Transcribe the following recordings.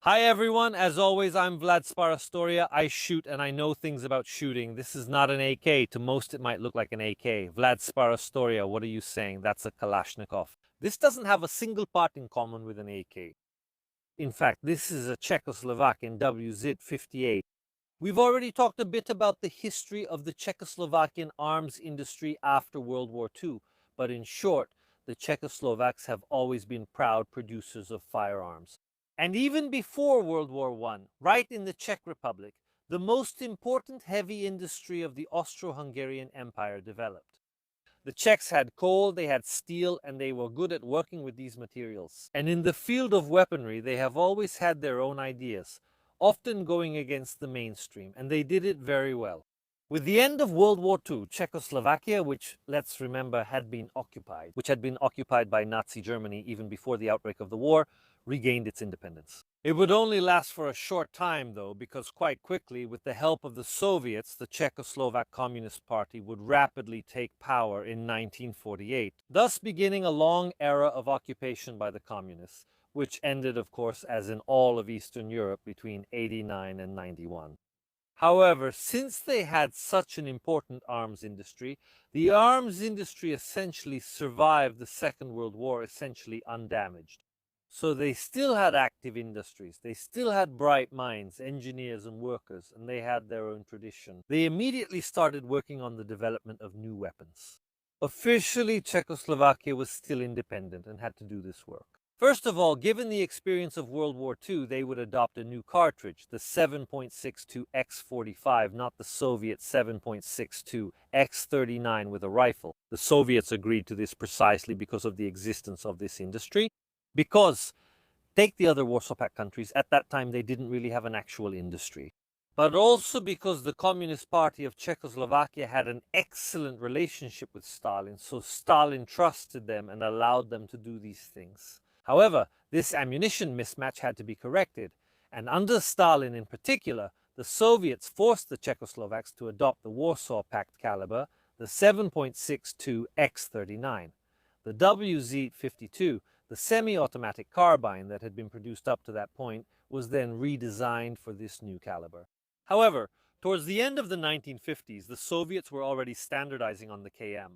Hi everyone, as always, I'm Vz.58. I shoot and I know things about shooting. This is not an AK. To most it might look like an AK. Vz.58, what are you saying? That's a Kalashnikov. This doesn't have a single part in common with an AK. In fact, this is a Czechoslovakian Wz.58. We've already talked a bit about the history of the Czechoslovakian arms industry after World War II, but in short, the Czechoslovaks have always been proud producers of firearms. And even before World War I, right in the Czech Republic, the most important heavy industry of the Austro-Hungarian Empire developed. The Czechs had coal, they had steel, and they were good at working with these materials. And in the field of weaponry, they have always had their own ideas, often going against the mainstream, and they did it very well. With the end of World War II, Czechoslovakia, which, let's remember, had been occupied by Nazi Germany even before the outbreak of the war, regained its independence. It would only last for a short time, though, because quite quickly, with the help of the Soviets, the Czechoslovak Communist Party would rapidly take power in 1948, thus beginning a long era of occupation by the communists, which ended, of course, as in all of Eastern Europe between 89 and 91. However, since they had such an important arms industry, the arms industry essentially survived the Second World War essentially undamaged. So they still had active industries, they still had bright minds, engineers and workers, and they had their own tradition. They immediately started working on the development of new weapons. Officially, Czechoslovakia was still independent and had to do this work. First of all, given the experience of World War II, they would adopt a new cartridge, the 7.62 X45, not the Soviet 7.62 X39 with a rifle. The Soviets agreed to this precisely because of the existence of this industry. Because, take the other Warsaw Pact countries, at that time they didn't really have an actual industry. But also because the Communist Party of Czechoslovakia had an excellent relationship with Stalin, so Stalin trusted them and allowed them to do these things. However, this ammunition mismatch had to be corrected, and under Stalin in particular, the Soviets forced the Czechoslovaks to adopt the Warsaw Pact caliber, the 7.62 X39. The Wz.52, the semi-automatic carbine that had been produced up to that point, was then redesigned for this new caliber. However, towards the end of the 1950s, the Soviets were already standardizing on the KM.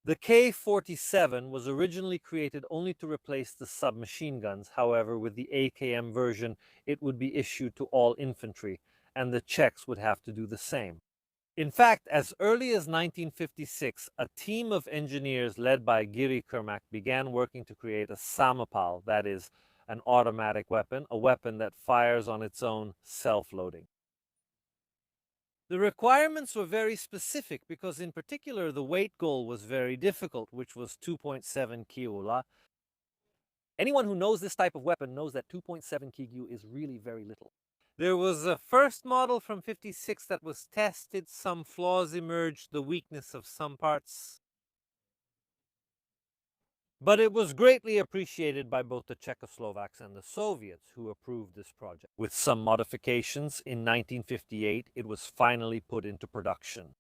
The K-47 was originally created only to replace the submachine guns. However, with the AKM version, it would be issued to all infantry, and the Czechs would have to do the same. In fact, as early as 1956, a team of engineers led by Giri Kermak began working to create a samopal, that is, an automatic weapon, a weapon that fires on its own, self-loading. The requirements were very specific because in particular the weight goal was very difficult, which was 2.7 kg. Anyone who knows this type of weapon knows that 2.7 kg is really very little. There was a first model from 56 that was tested, some flaws emerged, the weakness of some parts. But it was greatly appreciated by both the Czechoslovaks and the Soviets, who approved this project. With some modifications, in 1958 it was finally put into production.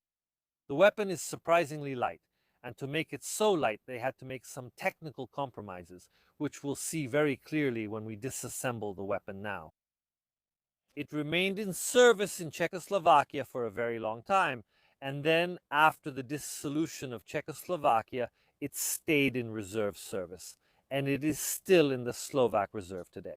The weapon is surprisingly light, and to make it so light they had to make some technical compromises, which we'll see very clearly when we disassemble the weapon now. It remained in service in Czechoslovakia for a very long time, and then after the dissolution of Czechoslovakia, it stayed in reserve service, and it is still in the Slovak reserve today.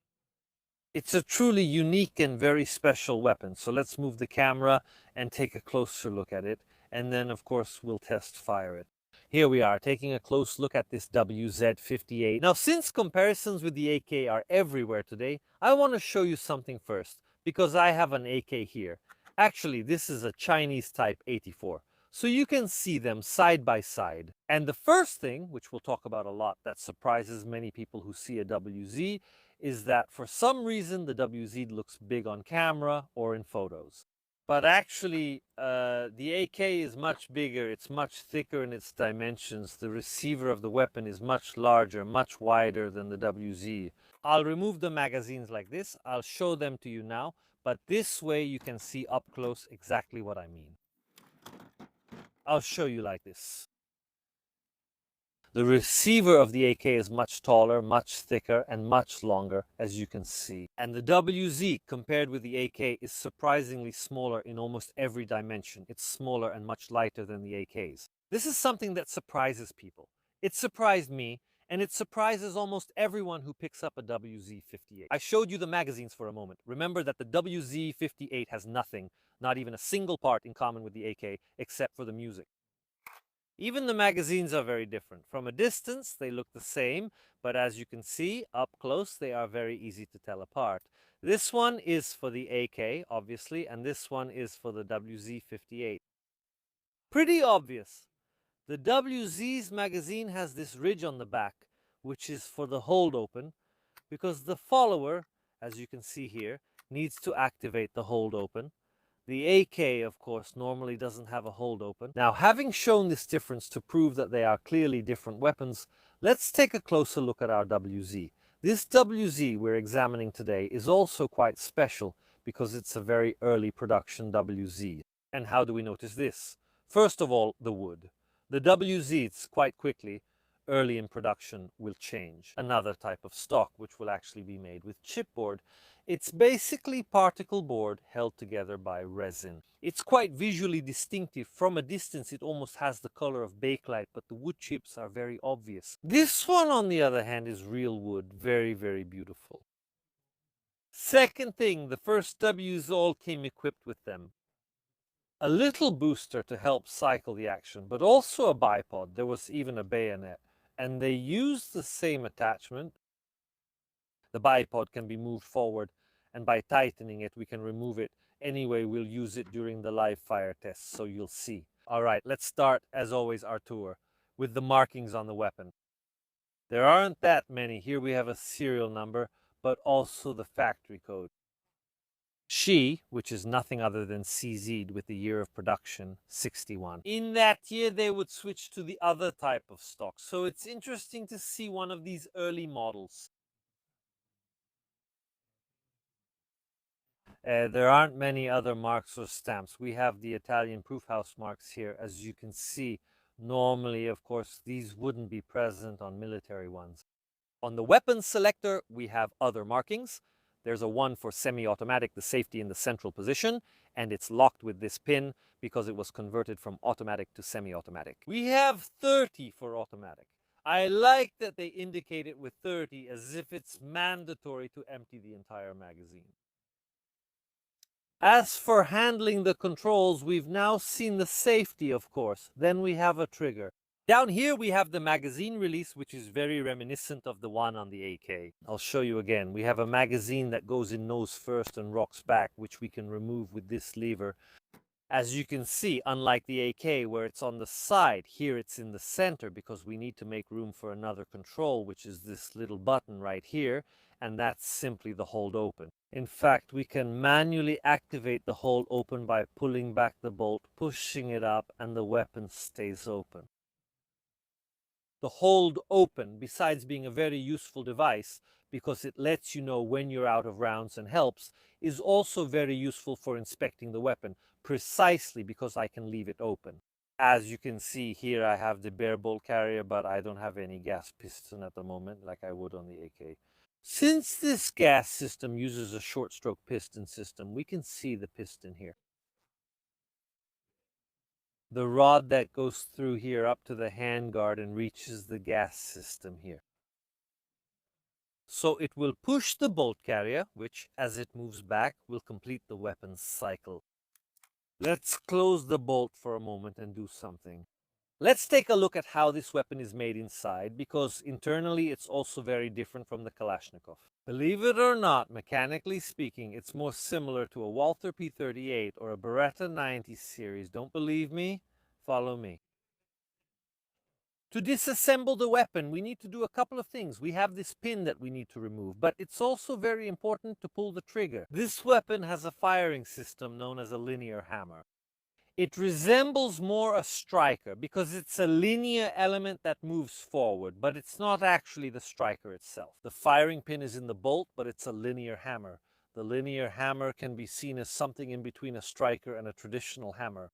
It's a truly unique and very special weapon, so let's move the camera and take a closer look at it, and then of course we'll test fire it. Here we are, taking a close look at this Wz.58. Now, since comparisons with the AK are everywhere today, I want to show you something first, because I have an AK here. Actually, this is a Chinese Type 84. So you can see them side by side. And the first thing, which we'll talk about a lot, that surprises many people who see a WZ, is that for some reason the WZ looks big on camera or in photos. But actually, the AK is much bigger, it's much thicker in its dimensions. The receiver of the weapon is much larger, much wider than the WZ. I'll remove the magazines like this. I'll show them to you now, but this way you can see up close exactly what I mean. I'll show you like this. The receiver of the AK is much taller, much thicker, and much longer, as you can see. And the WZ, compared with the AK, is surprisingly smaller in almost every dimension. It's smaller and much lighter than the AKs. This is something that surprises people. It surprised me, and it surprises almost everyone who picks up a WZ.58. I showed you the magazines for a moment. Remember that the WZ.58 has nothing, not even a single part in common with the AK, except for the music. Even the magazines are very different. From a distance, they look the same, but as you can see, up close, they are very easy to tell apart. This one is for the AK, obviously, and this one is for the WZ.58. Pretty obvious. The WZ's magazine has this ridge on the back, which is for the hold open, because the follower, as you can see here, needs to activate the hold open. The AK, of course, normally doesn't have a hold open. Now, having shown this difference to prove that they are clearly different weapons, let's take a closer look at our WZ. This WZ we're examining today is also quite special because it's a very early production WZ. And how do we notice this? First of all, the wood. The WZs, quite quickly, early in production, will change. Another type of stock, which will actually be made with chipboard. It's basically particle board held together by resin. It's quite visually distinctive. From a distance, it almost has the color of bakelite, but the wood chips are very obvious. This one, on the other hand, is real wood. Very, very beautiful. Second thing, the first Ws all came equipped with them. A little booster to help cycle the action, but also a bipod. There was even a bayonet. And they used the same attachment. The bipod can be moved forward, and by tightening it, we can remove it. Anyway, we'll use it during the live fire test, so you'll see. All right, let's start, as always, our tour with the markings on the weapon. There aren't that many. Here we have a serial number, but also the factory code. She, which is nothing other than CZ with the year of production, 61. In that year, they would switch to the other type of stock. So it's interesting to see one of these early models. There aren't many other marks or stamps. We have the Italian proof house marks here, as you can see. Normally, of course, these wouldn't be present on military ones. On the weapons selector, we have other markings. There's a one for semi-automatic, the safety in the central position, and it's locked with this pin because it was converted from automatic to semi-automatic. We have 30 for automatic. I like that they indicate it with 30 as if it's mandatory to empty the entire magazine. As for handling the controls, we've now seen the safety, of course. Then we have a trigger. Down here we have the magazine release, which is very reminiscent of the one on the AK. I'll show you again. We have a magazine that goes in nose first and rocks back, which we can remove with this lever. As you can see, unlike the AK where it's on the side, here it's in the center because we need to make room for another control, which is this little button right here, and that's simply the hold open. In fact, we can manually activate the hold open by pulling back the bolt, pushing it up, and the weapon stays open. The hold open, besides being a very useful device because it lets you know when you're out of rounds and helps, is also very useful for inspecting the weapon, precisely because I can leave it open. As you can see here, I have the bare bolt carrier, but I don't have any gas piston at the moment like I would on the AK. Since this gas system uses a short stroke piston system, we can see the piston here. The rod that goes through here up to the handguard and reaches the gas system here. So it will push the bolt carrier, which, as it moves back, will complete the weapon's cycle. Let's close the bolt for a moment and do something. Let's take a look at how this weapon is made inside, because internally it's also very different from the Kalashnikov. Believe it or not, mechanically speaking, it's more similar to a Walther P38 or a Beretta 90 series. Don't believe me? Follow me. To disassemble the weapon, we need to do a couple of things. We have this pin that we need to remove, but it's also very important to pull the trigger. This weapon has a firing system known as a linear hammer. It resembles more a striker because it's a linear element that moves forward, but it's not actually the striker itself. The firing pin is in the bolt, but it's a linear hammer. The linear hammer can be seen as something in between a striker and a traditional hammer.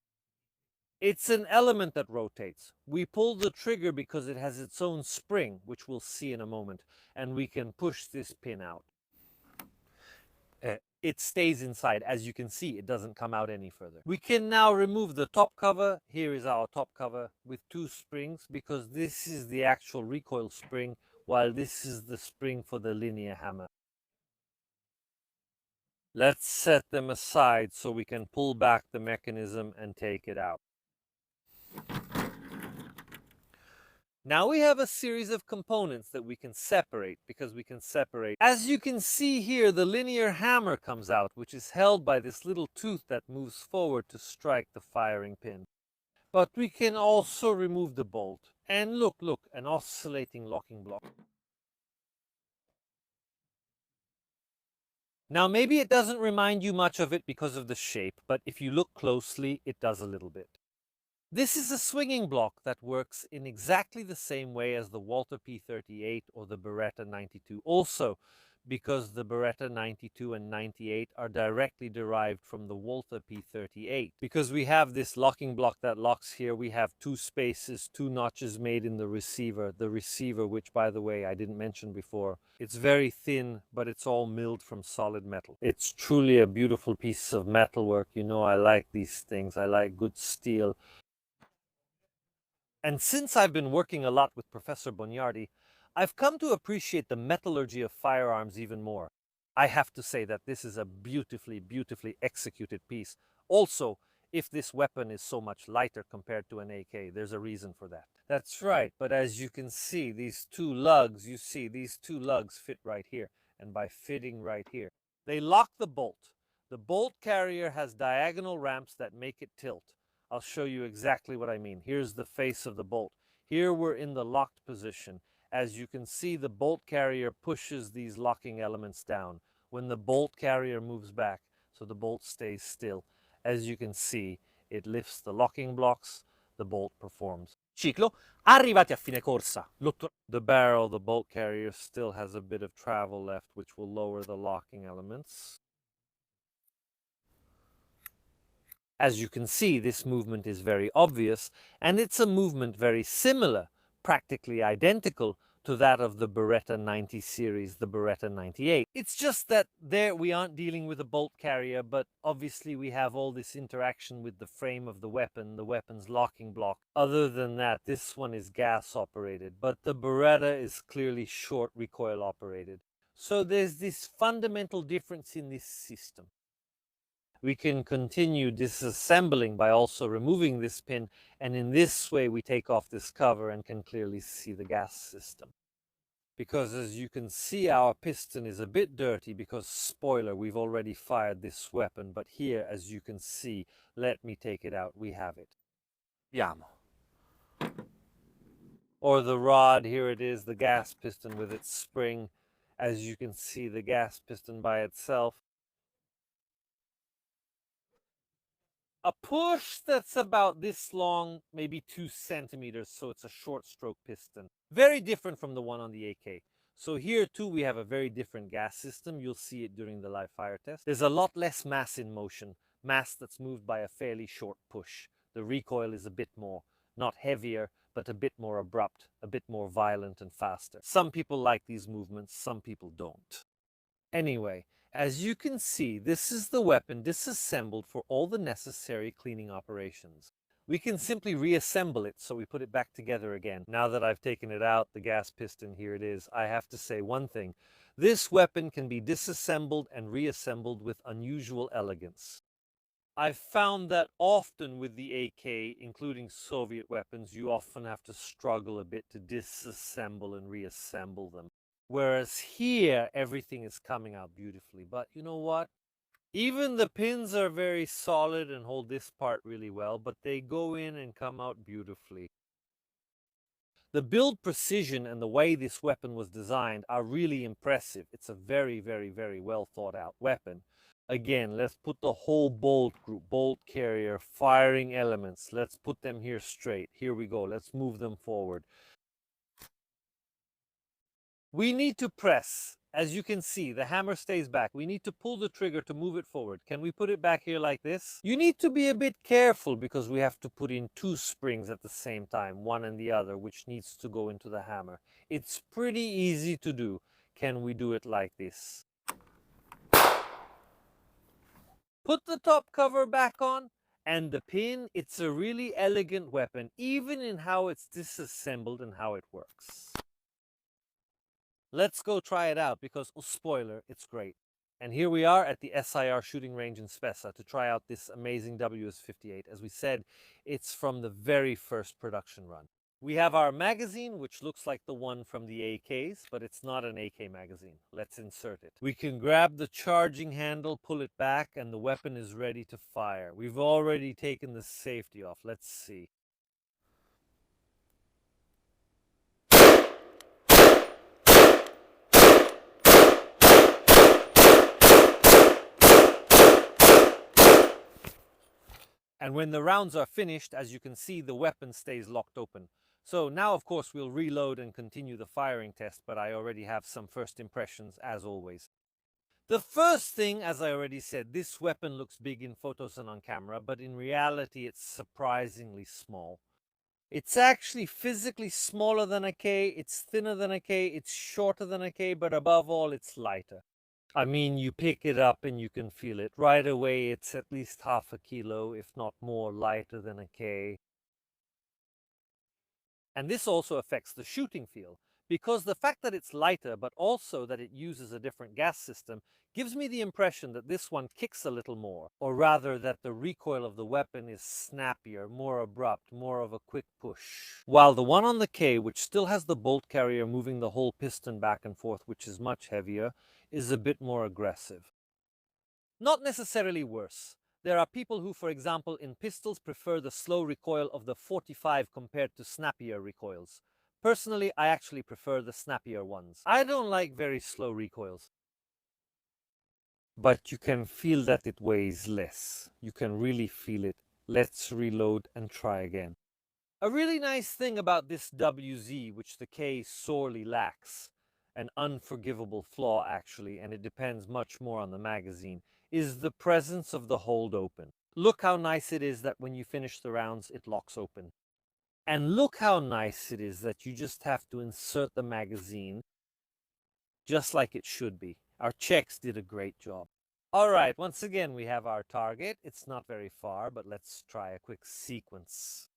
It's an element that rotates. We pull the trigger because it has its own spring, which we'll see in a moment, and we can push this pin out. It stays inside. As you can see, it doesn't come out any further. We can now remove the top cover. Here is our top cover with two springs, because this is the actual recoil spring, while this is the spring for the linear hammer. Let's set them aside so we can pull back the mechanism and take it out. Now we have a series of components that we can separate, because we can separate. As you can see here, the linear hammer comes out, which is held by this little tooth that moves forward to strike the firing pin. But we can also remove the bolt. And look, an oscillating locking block. Now maybe it doesn't remind you much of it because of the shape, but if you look closely, it does a little bit. This is a swinging block that works in exactly the same way as the Walther P38 or the Beretta 92. Also, because the Beretta 92 and 98 are directly derived from the Walther P38. Because we have this locking block that locks here, we have two spaces, two notches made in the receiver. The receiver, which by the way, I didn't mention before, it's very thin, but it's all milled from solid metal. It's truly a beautiful piece of metalwork. You know, I like these things. I like good steel. And since I've been working a lot with Professor Bognardi, I've come to appreciate the metallurgy of firearms even more. I have to say that this is a beautifully, beautifully executed piece. Also, if this weapon is so much lighter compared to an AK, there's a reason for that. That's right, but as you can see, these two lugs, these two lugs fit right here. And by fitting right here, they lock the bolt. The bolt carrier has diagonal ramps that make it tilt. I'll show you exactly what I mean. Here's the face of the bolt. Here we're in the locked position. As you can see, the bolt carrier pushes these locking elements down. When the bolt carrier moves back, so the bolt stays still, as you can see, it lifts the locking blocks, the bolt performs. Ciclo, arrivati a fine corsa. The barrel, the bolt carrier, still has a bit of travel left, which will lower the locking elements. As you can see, this movement is very obvious, and it's a movement very similar, practically identical to that of the Beretta 90 series, the Beretta 98. It's just that there we aren't dealing with a bolt carrier, but obviously we have all this interaction with the frame of the weapon, the weapon's locking block. Other than that, this one is gas operated, but the Beretta is clearly short recoil operated. So there's this fundamental difference in this system. We can continue disassembling by also removing this pin, and in this way we take off this cover and can clearly see the gas system. Because as you can see, our piston is a bit dirty because, spoiler, we've already fired this weapon, but here, as you can see, let me take it out, we have it. Andiamo. Or the rod, here it is, the gas piston with its spring. As you can see, the gas piston by itself. A push that's about this long, maybe 2 centimeters, so it's a short stroke piston. Very different from the one on the AK. So here too we have a very different gas system. You'll see it during the live fire test. There's a lot less mass in motion, mass that's moved by a fairly short push. The recoil is a bit more, not heavier, but a bit more abrupt, a bit more violent and faster. Some people like these movements, some people don't. Anyway, as you can see, this is the weapon disassembled for all the necessary cleaning operations. We can simply reassemble it, so we put it back together again. Now that I've taken it out, the gas piston, here it is, I have to say one thing. This weapon can be disassembled and reassembled with unusual elegance. I've found that often with the AK, including Soviet weapons, you often have to struggle a bit to disassemble and reassemble them. Whereas here, everything is coming out beautifully. But you know what? Even the pins are very solid and hold this part really well, but they go in and come out beautifully. The build precision and the way this weapon was designed are really impressive. It's a very, very, very well thought out weapon. Again, let's put the whole bolt group, bolt carrier, firing elements. Let's put them here straight. Here we go. Let's move them forward. We need to press As you can see, the hammer stays back. We need to pull the trigger to move it forward. Can we put it back here like this? You need to be a bit careful because we have to put in 2 springs at the same time, one and the other, which needs to go into the hammer. It's pretty easy to do. Can we do it like this? Put the top cover back on, and the pin, it's a really elegant weapon, even in how it's disassembled and how it works. Let's go try it out because, oh, spoiler, it's great. And here we are at the SIR shooting range in Spesa to try out this amazing Vz.58. As we said, it's from the very first production run. We have our magazine, which looks like the one from the AKs, but it's not an AK magazine. Let's insert it. We can grab the charging handle, pull it back, and the weapon is ready to fire. We've already taken the safety off. Let's see. And when the rounds are finished, as you can see, the weapon stays locked open. So now, of course, we'll reload and continue the firing test, but I already have some first impressions, as always. The first thing, as I already said, this weapon looks big in photos and on camera, but in reality, it's surprisingly small. It's actually physically smaller than a K, it's thinner than a K, it's shorter than a K, but above all, it's lighter. I mean, you pick it up and you can feel it. Right away, it's at least half a kilo, if not more, lighter than a K. And this also affects the shooting feel, because the fact that it's lighter, but also that it uses a different gas system, gives me the impression that this one kicks a little more, or rather that the recoil of the weapon is snappier, more abrupt, more of a quick push. While the one on the K, which still has the bolt carrier moving the whole piston back and forth, which is much heavier, is a bit more aggressive. Not necessarily worse. There are people who, for example, in pistols prefer the slow recoil of the 45 compared to snappier recoils. Personally, I actually prefer the snappier ones. I don't like very slow recoils. But you can feel that it weighs less. You can really feel it. Let's reload and try again. A really nice thing about this WZ, which the K sorely lacks, an unforgivable flaw actually, and it depends much more on the magazine, is the presence of the hold open. Look how nice it is that when you finish the rounds, it locks open. And look how nice it is that you just have to insert the magazine just like it should be. Our Czechs did a great job. All right, once again, we have our target. It's not very far, but let's try a quick sequence.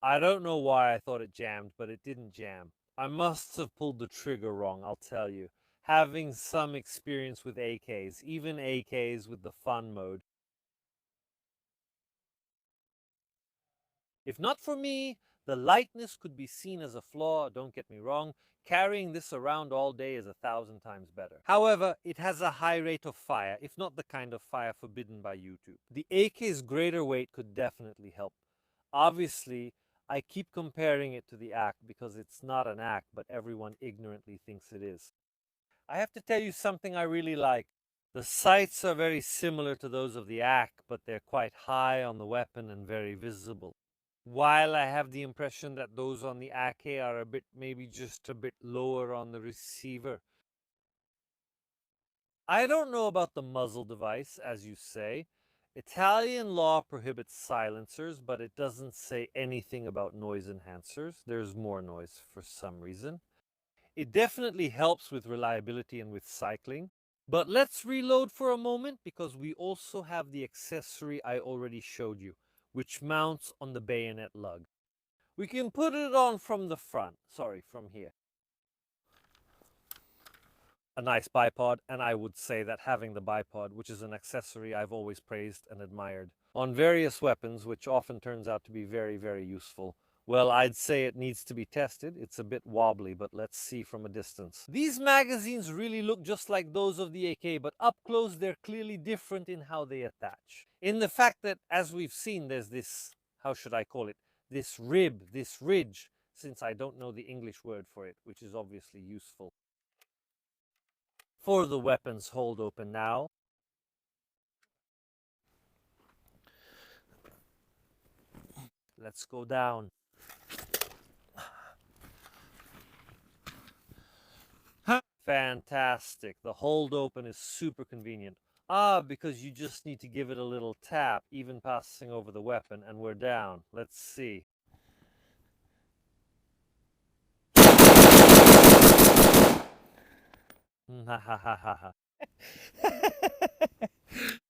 I don't know why I thought it jammed, but it didn't jam. I must have pulled the trigger wrong, I'll tell you. Having some experience with AKs, even AKs with the fun mode. If not for me, the lightness could be seen as a flaw, don't get me wrong. Carrying this around all day is 1,000 times better. However, it has a high rate of fire, if not the kind of fire forbidden by YouTube. The AK's greater weight could definitely help. Obviously, I keep comparing it to the AK because it's not an AK, but everyone ignorantly thinks it is. I have to tell you something I really like. The sights are very similar to those of the AK, but they're quite high on the weapon and very visible. While I have the impression that those on the AK are maybe just a bit lower on the receiver. I don't know about the muzzle device, as you say. Italian law prohibits silencers, but it doesn't say anything about noise enhancers. There's more noise for some reason. It definitely helps with reliability and with cycling. But let's reload for a moment because we also have the accessory I already showed you, which mounts on the bayonet lug. We can put it on from the front, from here. A nice bipod, and I would say that having the bipod, which is an accessory I've always praised and admired, on various weapons, which often turns out to be very, very useful. Well, I'd say it needs to be tested. It's a bit wobbly, but let's see from a distance. These magazines really look just like those of the AK, but up close they're clearly different in how they attach. In the fact that, as we've seen, there's this, how should I call it, this rib, this ridge, since I don't know the English word for it, which is obviously useful. For the weapons hold open now. Let's go down. Fantastic. The hold open is super convenient. Ah, because you just need to give it a little tap, even passing over the weapon, and we're down. Let's see.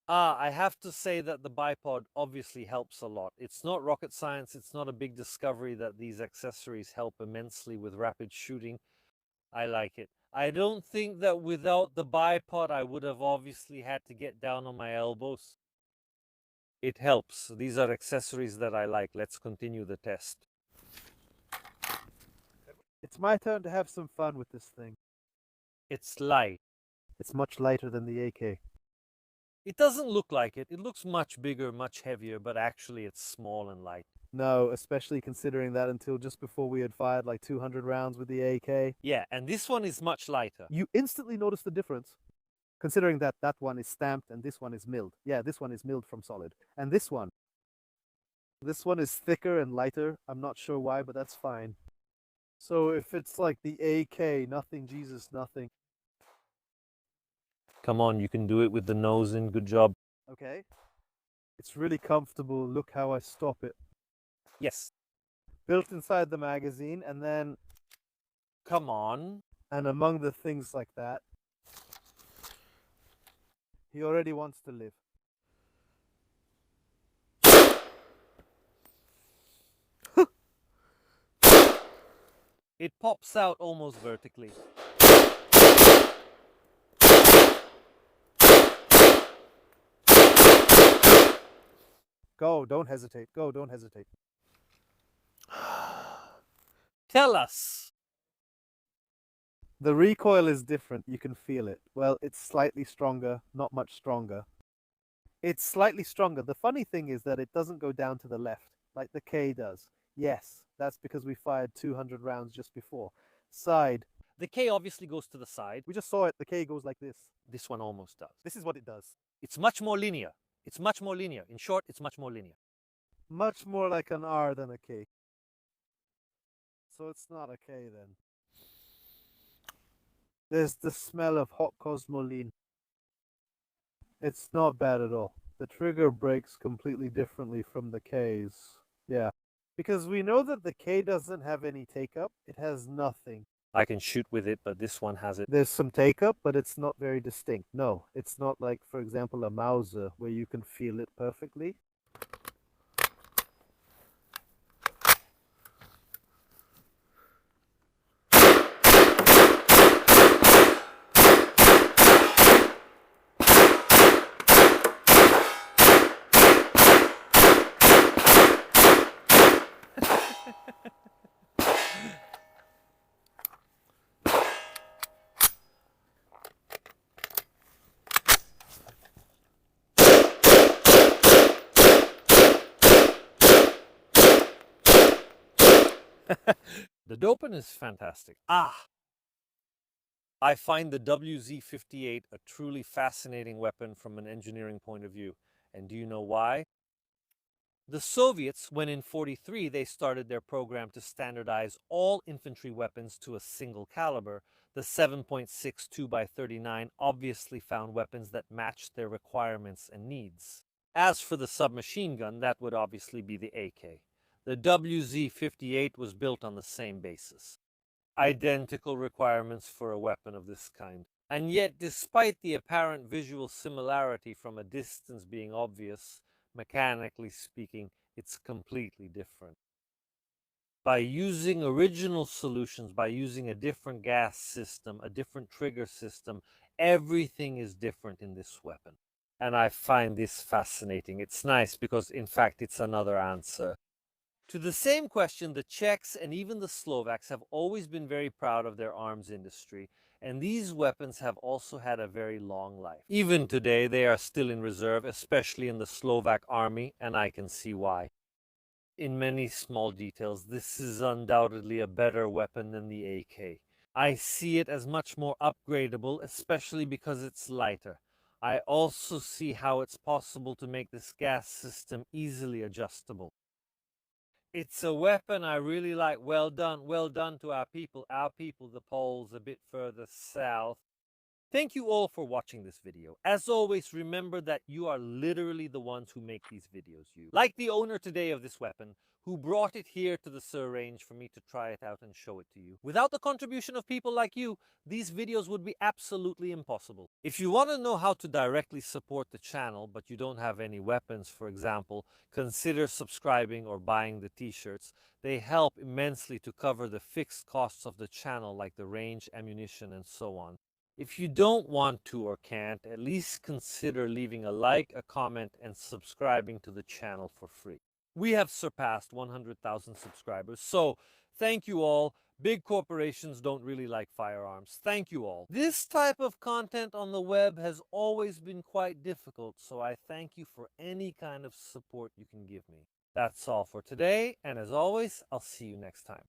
I have to say that the bipod obviously helps a lot. It's not rocket science, it's not a big discovery that these accessories help immensely with rapid shooting. I like it. I don't think that without the bipod I would have obviously had to get down on my elbows. It helps. These are accessories that I like. Let's continue the test. It's my turn to have some fun with this thing. It's light. It's much lighter than the AK. It doesn't look like it. It looks much bigger, much heavier, but actually it's small and light. No, especially considering that until just before we had fired like 200 rounds with the AK. Yeah, and this one is much lighter. You instantly notice the difference, considering that that one is stamped and this one is milled. Yeah, this one is milled from solid. And this one is thicker and lighter. I'm not sure why, but that's fine. So if it's like the AK, nothing, Jesus, nothing. Come on, you can do it with the nose in. Good job. Okay. It's really comfortable. Look how I stop it. Yes. Built inside the magazine, and then, Come on. and among the things like that, he already wants to live. It pops out almost vertically. Go, don't hesitate. Go, don't hesitate. Tell us. The recoil is different. You can feel it. Well, it's slightly stronger, not much stronger. It's slightly stronger. The funny thing is that it doesn't go down to the left like the K does. Yes, that's because we fired 200 rounds just before. Side. The K obviously goes to the side. We just saw it. The K goes like this. This one almost does. This is what it does. It's much more linear. It's much more linear. In short, it's much more linear. Much more like an R than a K. So it's not a K then. There's the smell of hot cosmoline. It's not bad at all. The trigger breaks completely differently from the Ks. Yeah. Because we know that the K doesn't have any take-up. It has nothing. I can shoot with it, but this one has it. There's some take-up, but it's not very distinct. No, it's not like, for example, a Mauser where you can feel it perfectly. The Dopen is fantastic. I find the Wz.58 a truly fascinating weapon from an engineering point of view. And do you know why? The Soviets, when in 1943 they started their program to standardize all infantry weapons to a single caliber, the 7.62 x 39 obviously found weapons that matched their requirements and needs. As for the submachine gun, that would obviously be the AK. The Wz.58 was built on the same basis. Identical requirements for a weapon of this kind. And yet, despite the apparent visual similarity from a distance being obvious, mechanically speaking, it's completely different. By using original solutions, by using a different gas system, a different trigger system, everything is different in this weapon. And I find this fascinating. It's nice because, in fact, it's another answer. To the same question, the Czechs and even the Slovaks have always been very proud of their arms industry, and these weapons have also had a very long life. Even today, they are still in reserve, especially in the Slovak army, and I can see why. In many small details, this is undoubtedly a better weapon than the AK. I see it as much more upgradable, especially because it's lighter. I also see how it's possible to make this gas system easily adjustable. It's a weapon I really like. Well done to our people, the Poles a bit further south. Thank you all for watching this video. As always, remember that you are literally the ones who make these videos. Like the owner today of this weapon, who brought it here to the Sur range for me to try it out and show it to you. Without the contribution of people like you, these videos would be absolutely impossible. If you want to know how to directly support the channel, but you don't have any weapons, for example, consider subscribing or buying the t-shirts. They help immensely to cover the fixed costs of the channel, like the range, ammunition, and so on. If you don't want to or can't, at least consider leaving a like, a comment, and subscribing to the channel for free. We have surpassed 100,000 subscribers, so thank you all. Big corporations don't really like firearms. Thank you all. This type of content on the web has always been quite difficult, so I thank you for any kind of support you can give me. That's all for today, and as always, I'll see you next time.